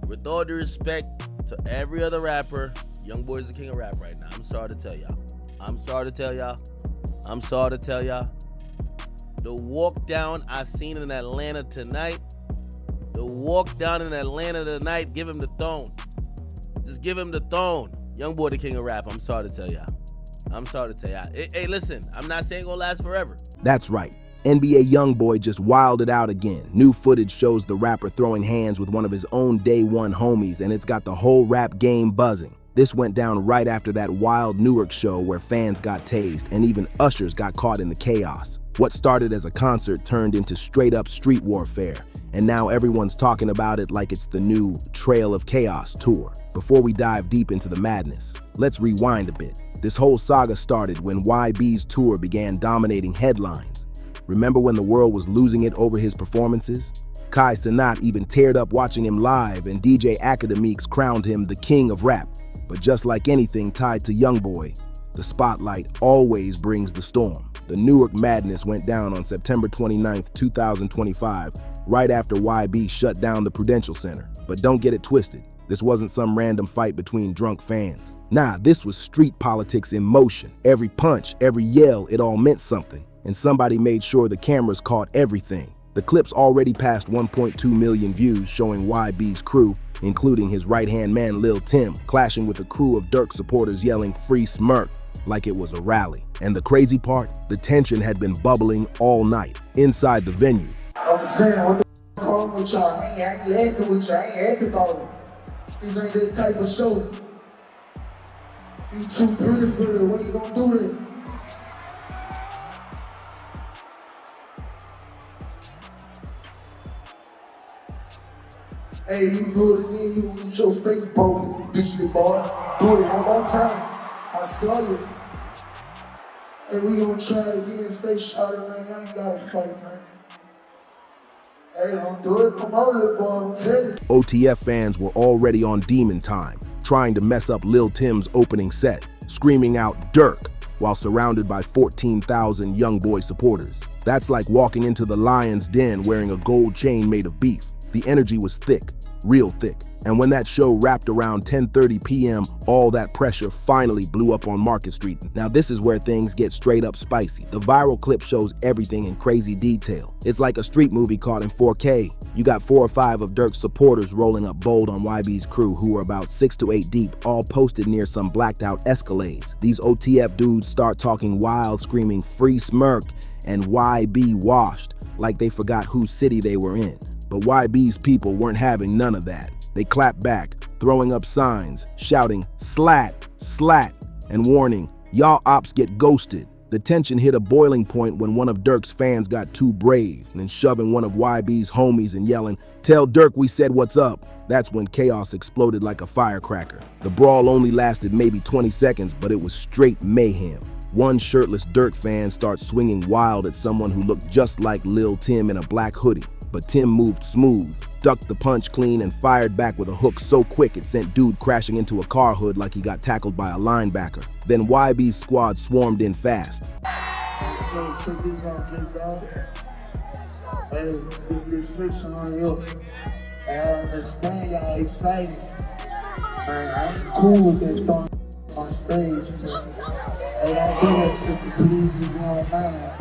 With all due respect to every other rapper, YoungBoy is the king of rap right now. I'm sorry to tell y'all. The walk down I seen in Atlanta tonight, give him the throne. Just give him the throne. YoungBoy the king of rap. I'm sorry to tell y'all. Hey, listen, I'm not saying it's gonna last forever. That's right. NBA YoungBoy just wilded out again. New footage shows the rapper throwing hands with one of his own day one homies, and it's got the whole rap game buzzing. This went down right after that wild Newark show where fans got tased and even ushers got caught in the chaos. What started as a concert turned into straight up street warfare, and now everyone's talking about it like it's the new Trail of Chaos tour. Before we dive deep into the madness, let's rewind a bit. This whole saga started when YB's tour began dominating headlines. Remember when the world was losing it over his performances? Kai Cenat even teared up watching him live, and DJ Akademiks crowned him the king of rap. But just like anything tied to YoungBoy, the spotlight always brings the storm. The Newark madness went down on September 29, 2025, right after YB shut down the Prudential Center. But don't get it twisted. This wasn't some random fight between drunk fans. Nah, this was street politics in motion. Every punch, every yell, it all meant something. And somebody made sure the cameras caught everything. The clip's already passed 1.2 million views showing YB's crew, including his right-hand man Lil Tim, clashing with a crew of Dirk supporters yelling "Free Smirk" like it was a rally. And the crazy part? The tension had been bubbling all night, inside the venue. I'm saying, what the wrong with y'all? I ain't happy with y'all. I ain't happy about it. This ain't that type of show. You too pretty for it. What you gonna do then? Hey, you do it again, you gonna get your face broken, this bitch, boy. Do it one more time. I saw you. Hey, we gonna try it again. Stay shot, man. I ain't gotta fight, man. Hey, don't do it. Promote it, boy. I'm telling you. OTF fans were already on demon time, trying to mess up Lil Tim's opening set, screaming out "Dirk" while surrounded by 14,000 YoungBoy supporters. That's like walking into the lion's den wearing a gold chain made of beef. The energy was thick, real thick. And when that show wrapped around 10:30 p.m., all that pressure finally blew up on Market Street. Now this is where things get straight up spicy. The viral clip shows everything in crazy detail. It's like a street movie caught in 4K. You got 4 or 5 of Dirk's supporters rolling up bold on YB's crew, who were about 6 to 8 deep, all posted near some blacked out Escalades. These OTF dudes start talking wild, screaming "Free Smirk" and "YB washed," like they forgot whose city they were in. But YB's people weren't having none of that. They clapped back, throwing up signs, shouting "Slat, slat," and warning, "Y'all ops get ghosted." The tension hit a boiling point when one of Dirk's fans got too brave, and then shoving one of YB's homies and yelling, "Tell Dirk we said what's up." That's when chaos exploded like a firecracker. The brawl only lasted maybe 20 seconds, but it was straight mayhem. One shirtless Dirk fan starts swinging wild at someone who looked just like Lil Tim in a black hoodie. But Tim moved smooth, ducked the punch clean, and fired back with a hook so quick it sent dude crashing into a car hood like he got tackled by a linebacker. Then YB's squad swarmed in fast. So check this out, big dog. Hey, this friction on you. I understand y'all excited. Man, I'm cool with that throwing on stage. Hey, don't do that to me, please, if you don't mind.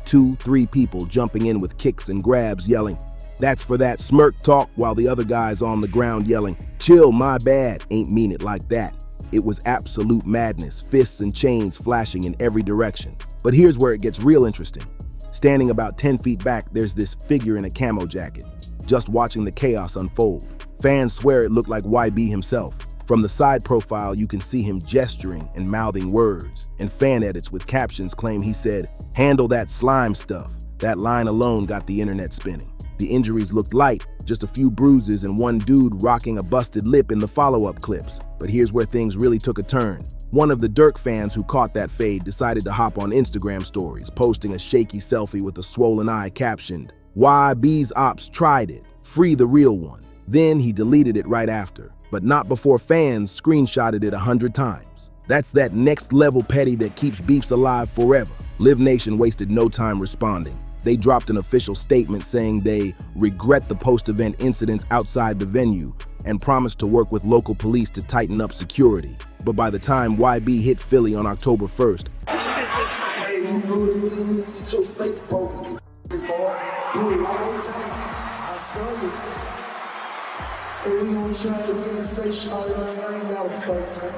2, 3 people jumping in with kicks and grabs yelling, "That's for that smirk talk," while the other guy's on the ground yelling, "Chill, my bad, ain't mean it like that." It was absolute madness, fists and chains flashing in every direction. But here's where it gets real interesting. Standing about 10 feet back, there's this figure in a camo jacket, just watching the chaos unfold. Fans swear it looked like YB himself. From the side profile, you can see him gesturing and mouthing words, and fan edits with captions claim he said, "Handle that slime stuff." That line alone got the internet spinning. The injuries looked light, just a few bruises and one dude rocking a busted lip in the follow-up clips. But here's where things really took a turn. One of the Dirk fans who caught that fade decided to hop on Instagram stories, posting a shaky selfie with a swollen eye captioned, "YB's ops tried it, free the real one." Then he deleted it right after, but not before fans screenshotted it 100 times. That's that next level petty that keeps beefs alive forever. Live Nation wasted no time responding. They dropped an official statement saying they regret the post-event incidents outside the venue and promised to work with local police to tighten up security. But by the time YB hit Philly on October 1st, Hey, you really get your face broken. You a long time. I saw you. And we gonna try again and say, "Shawty, I ain't got a fight, man."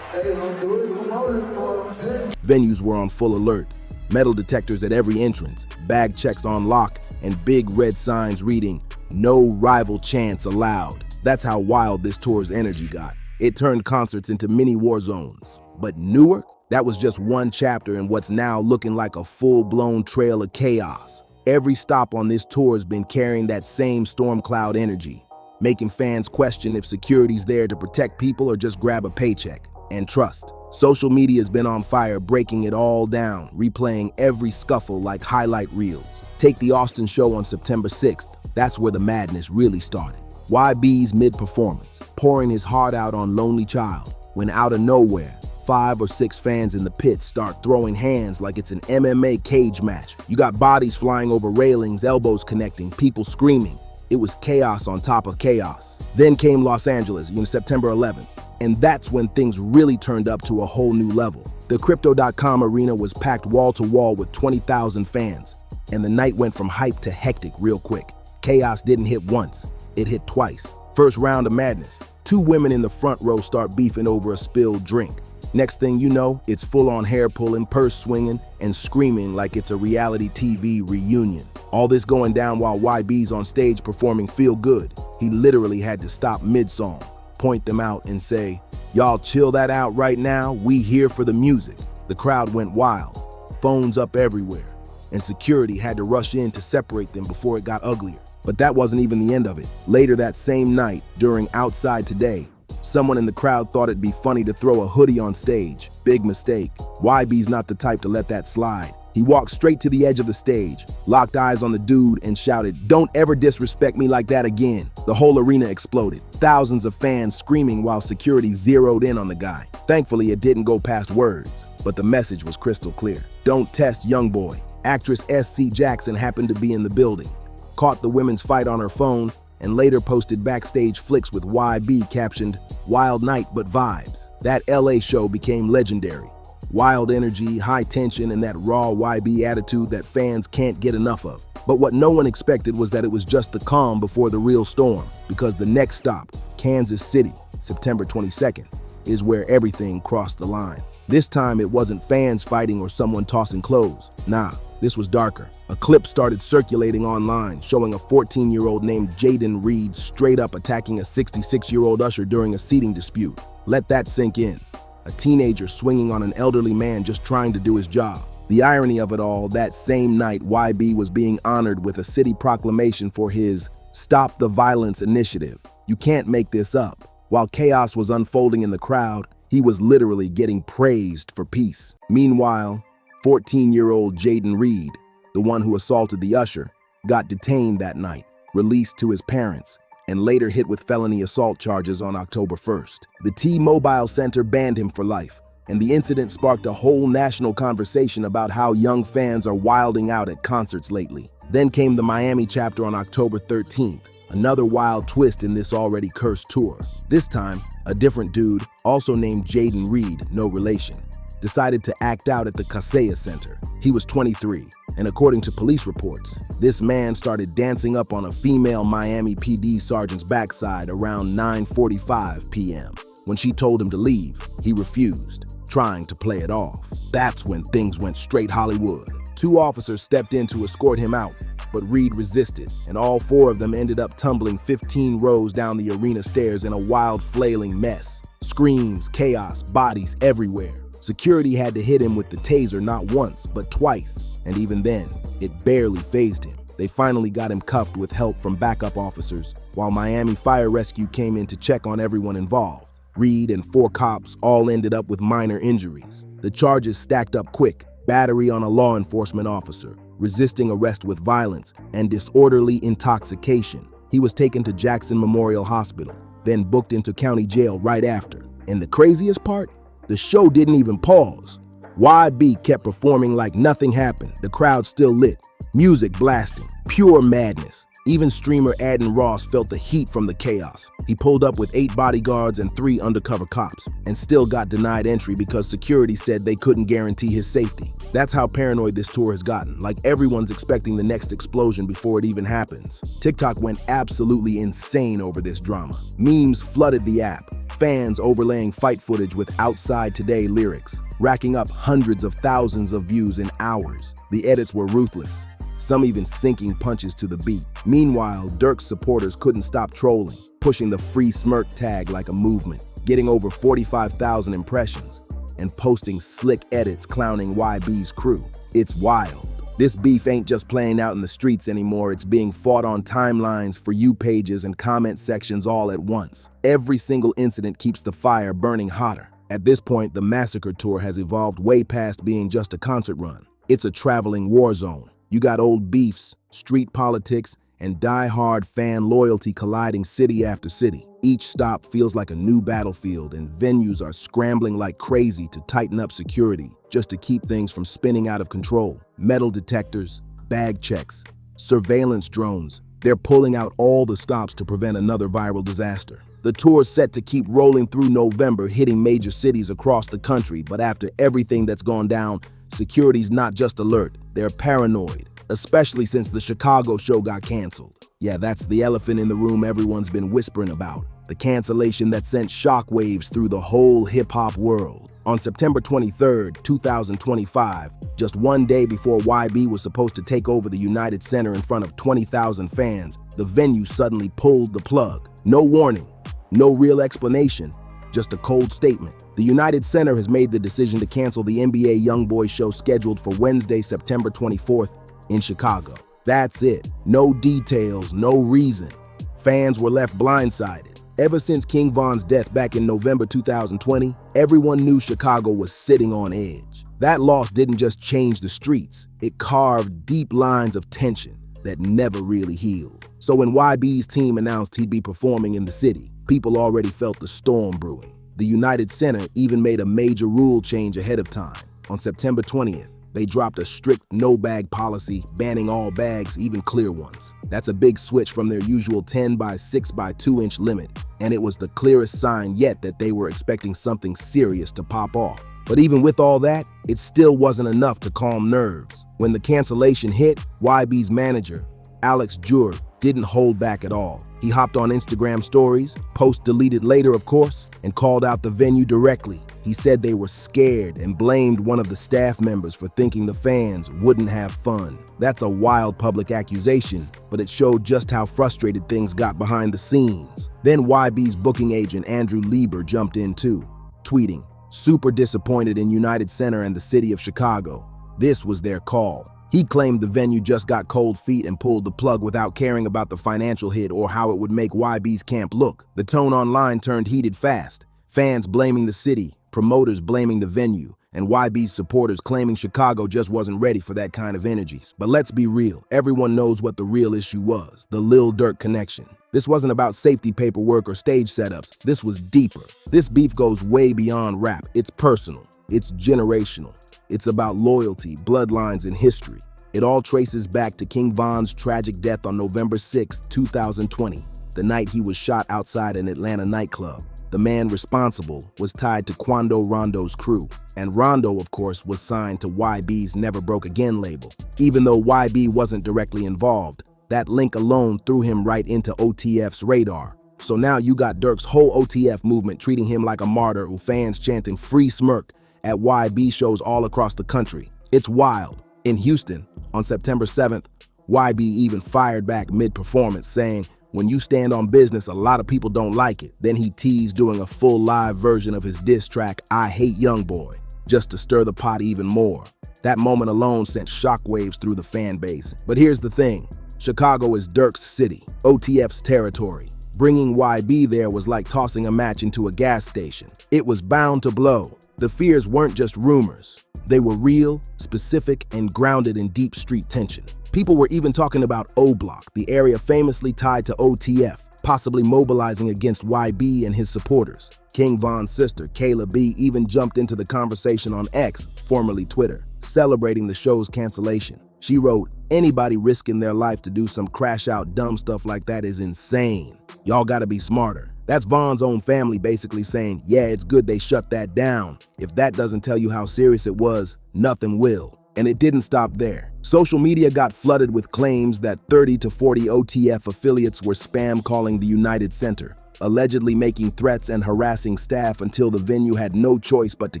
Hey, don't do it. Come on, boy, I'm telling you. venues were on full alert. Metal detectors at every entrance, bag checks on lock, and big red signs reading, "No rival chants allowed." That's how wild this tour's energy got. It turned concerts into mini war zones. But Newark? That was just one chapter in what's now looking like a full-blown trail of chaos. Every stop on this tour has been carrying that same storm cloud energy, making fans question if security's there to protect people or just grab a paycheck. And trust, social media's been on fire, breaking it all down, replaying every scuffle like highlight reels. Take the Austin show on September 6th. That's where the madness really started. YB's mid-performance, pouring his heart out on Lonely Child, when out of nowhere, 5 or 6 fans in the pit start throwing hands like it's an MMA cage match. You got bodies flying over railings, elbows connecting, people screaming. It was chaos on top of chaos. Then came Los Angeles, September 11th. And that's when things really turned up to a whole new level. The Crypto.com arena was packed wall to wall with 20,000 fans. And the night went from hype to hectic real quick. Chaos didn't hit once, it hit twice. First round of madness. 2 women in the front row start beefing over a spilled drink. Next thing you know, it's full-on hair pulling, purse swinging, and screaming like it's a reality TV reunion. All this going down while YB's on stage performing Feel Good. He literally had to stop mid-song, point them out, and say, "Y'all chill that out right now, we here for the music." The crowd went wild, phones up everywhere, and security had to rush in to separate them before it got uglier. But that wasn't even the end of it. Later that same night, during Outside Today, someone in the crowd thought it'd be funny to throw a hoodie on stage. Big mistake. YB's not the type to let that slide. He walked straight to the edge of the stage, locked eyes on the dude, and shouted, "Don't ever disrespect me like that again." The whole arena exploded, thousands of fans screaming while security zeroed in on the guy. Thankfully, it didn't go past words, but the message was crystal clear. Don't test YoungBoy. Actress S.C. Jackson happened to be in the building, caught the women's fight on her phone, and later posted backstage flicks with YB captioned, "Wild night but vibes." That LA show became legendary. Wild energy, high tension, and that raw YB attitude that fans can't get enough of. But what no one expected was that it was just the calm before the real storm, because the next stop, Kansas City, September 22nd, is where everything crossed the line. This time it wasn't fans fighting or someone tossing clothes. Nah, this was darker. A clip started circulating online showing a 14-year-old named Jaden Reed straight up attacking a 66-year-old usher during a seating dispute. Let that sink in. A teenager swinging on an elderly man just trying to do his job. The irony of it all, that same night, YB was being honored with a city proclamation for his Stop the Violence initiative. You can't make this up. While chaos was unfolding in the crowd, he was literally getting praised for peace. Meanwhile, 14-year-old Jaden Reed, the one who assaulted the usher, got detained that night, released to his parents, and later hit with felony assault charges on October 1st. The T-Mobile Center banned him for life, and the incident sparked a whole national conversation about how young fans are wilding out at concerts lately. Then came the Miami chapter on October 13th, another wild twist in this already cursed tour. This time, a different dude, also named Jaden Reed, no relation, decided to act out at the Kaseya Center. He was 23, and according to police reports, this man started dancing up on a female Miami PD sergeant's backside around 9:45 p.m. When she told him to leave, he refused, trying to play it off. That's when things went straight Hollywood. 2 officers stepped in to escort him out, but Reed resisted, and all 4 of them ended up tumbling 15 rows down the arena stairs in a wild flailing mess. Screams, chaos, bodies everywhere. Security had to hit him with the taser not once, but twice, and even then, it barely fazed him. They finally got him cuffed with help from backup officers, while Miami Fire Rescue came in to check on everyone involved. Reed and 4 cops all ended up with minor injuries. The charges stacked up quick: battery on a law enforcement officer, resisting arrest with violence, and disorderly intoxication. He was taken to Jackson Memorial Hospital, then booked into county jail right after. And the craziest part? The show didn't even pause. YB kept performing like nothing happened, the crowd still lit, music blasting, pure madness. Even streamer Adin Ross felt the heat from the chaos. He pulled up with 8 bodyguards and 3 undercover cops, and still got denied entry because security said they couldn't guarantee his safety. That's how paranoid this tour has gotten, like everyone's expecting the next explosion before it even happens. TikTok went absolutely insane over this drama. Memes flooded the app, fans overlaying fight footage with "Outside Today" lyrics, racking up hundreds of thousands of views in hours. The edits were ruthless, some even sinking punches to the beat. Meanwhile, Durk's supporters couldn't stop trolling, pushing the "free smirk" tag like a movement, getting over 45,000 impressions, and posting slick edits clowning YB's crew. It's wild. This beef ain't just playing out in the streets anymore, it's being fought on timelines, For You pages, and comment sections all at once. Every single incident keeps the fire burning hotter. At this point, the Massacre Tour has evolved way past being just a concert run. It's a traveling war zone. You got old beefs, street politics, and die-hard fan loyalty colliding city after city. Each stop feels like a new battlefield, and venues are scrambling like crazy to tighten up security just to keep things from spinning out of control. Metal detectors, bag checks, surveillance drones, they're pulling out all the stops to prevent another viral disaster. The tour's set to keep rolling through November, hitting major cities across the country, but after everything that's gone down, security's not just alert, they're paranoid, especially since the Chicago show got canceled. Yeah, that's the elephant in the room everyone's been whispering about. The cancellation that sent shockwaves through the whole hip-hop world. On September 23rd, 2025, just one day before YB was supposed to take over the United Center in front of 20,000 fans, the venue suddenly pulled the plug. No warning, no real explanation, just a cold statement. The United Center has made the decision to cancel the NBA YoungBoy show scheduled for Wednesday, September 24th in Chicago. That's it. No details, no reason. Fans were left blindsided. Ever since King Von's death back in November 2020, everyone knew Chicago was sitting on edge. That loss didn't just change the streets, it carved deep lines of tension that never really healed. So when YB's team announced he'd be performing in the city, people already felt the storm brewing. The United Center even made a major rule change ahead of time. On September 20th, they dropped a strict no-bag policy, banning all bags, even clear ones. That's a big switch from their usual 10 by 6 by 2 inch limit, and it was the clearest sign yet that they were expecting something serious to pop off. But even with all that, it still wasn't enough to calm nerves. When the cancellation hit, YB's manager, Alex Jure, didn't hold back at all. He hopped on Instagram stories, post deleted later of course, and called out the venue directly. He said they were scared and blamed one of the staff members for thinking the fans wouldn't have fun. That's a wild public accusation, but it showed just how frustrated things got behind the scenes. Then YB's booking agent Andrew Lieber jumped in too, tweeting, "Super disappointed in United Center and the city of Chicago. This was their call." He claimed the venue just got cold feet and pulled the plug without caring about the financial hit or how it would make YB's camp look. The tone online turned heated fast. Fans blaming the city, promoters blaming the venue, and YB's supporters claiming Chicago just wasn't ready for that kind of energy. But let's be real, everyone knows what the real issue was, the Lil Durk connection. This wasn't about safety paperwork or stage setups, this was deeper. This beef goes way beyond rap, it's personal, it's generational. It's about loyalty, bloodlines, and history. It all traces back to King Von's tragic death on November 6, 2020, the night he was shot outside an Atlanta nightclub. The man responsible was tied to Quando Rondo's crew, and Rondo, of course, was signed to YB's Never Broke Again label. Even though YB wasn't directly involved, that link alone threw him right into OTF's radar. So now you got Durk's whole OTF movement treating him like a martyr, with fans chanting "Free Smirk" at YB shows all across the country. It's wild. In Houston, on September 7th, YB even fired back mid-performance, saying, "When you stand on business, a lot of people don't like it." Then he teased doing a full live version of his diss track, "I Hate YoungBoy," just to stir the pot even more. That moment alone sent shockwaves through the fan base. But here's the thing, Chicago is Durk's city, OTF's territory. Bringing YB there was like tossing a match into a gas station. It was bound to blow. The fears weren't just rumors. They were real, specific, and grounded in deep street tension. People were even talking about O Block, the area famously tied to OTF, possibly mobilizing against YB and his supporters. King Von's sister, Kayla B, even jumped into the conversation on X, formerly Twitter, celebrating the show's cancellation. She wrote, "Anybody risking their life to do some crash-out dumb stuff like that is insane. Y'all gotta be smarter." That's Von's own family basically saying, yeah, it's good they shut that down. If that doesn't tell you how serious it was, nothing will. And it didn't stop there. Social media got flooded with claims that 30 to 40 OTF affiliates were spam calling the United Center, allegedly making threats and harassing staff until the venue had no choice but to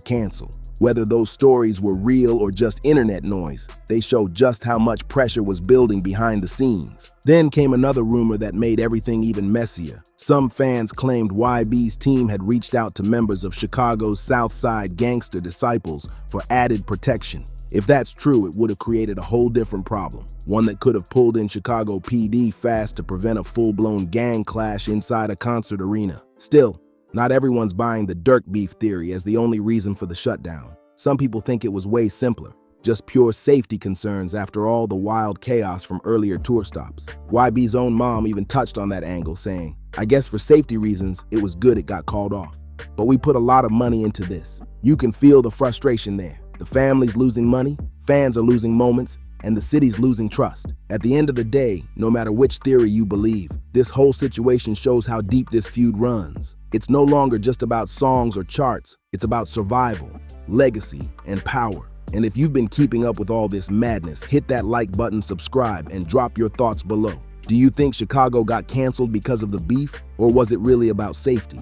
cancel. Whether those stories were real or just internet noise, they showed just how much pressure was building behind the scenes. Then came another rumor that made everything even messier. Some fans claimed YB's team had reached out to members of Chicago's South Side gangster disciples for added protection. If that's true, it would have created a whole different problem, one that could have pulled in Chicago PD fast to prevent a full-blown gang clash inside a concert arena. Still, not everyone's buying the Dirk beef theory as the only reason for the shutdown. Some people think it was way simpler, just pure safety concerns after all the wild chaos from earlier tour stops. YB's own mom even touched on that angle, saying, "I guess for safety reasons, it was good it got called off. But we put a lot of money into this." You can feel the frustration there. The family's losing money, fans are losing moments, and the city's losing trust. At the end of the day, no matter which theory you believe, this whole situation shows how deep this feud runs. It's no longer just about songs or charts, it's about survival, legacy, and power. And if you've been keeping up with all this madness, hit that like button, subscribe, and drop your thoughts below. Do you think Chicago got canceled because of the beef, or was it really about safety?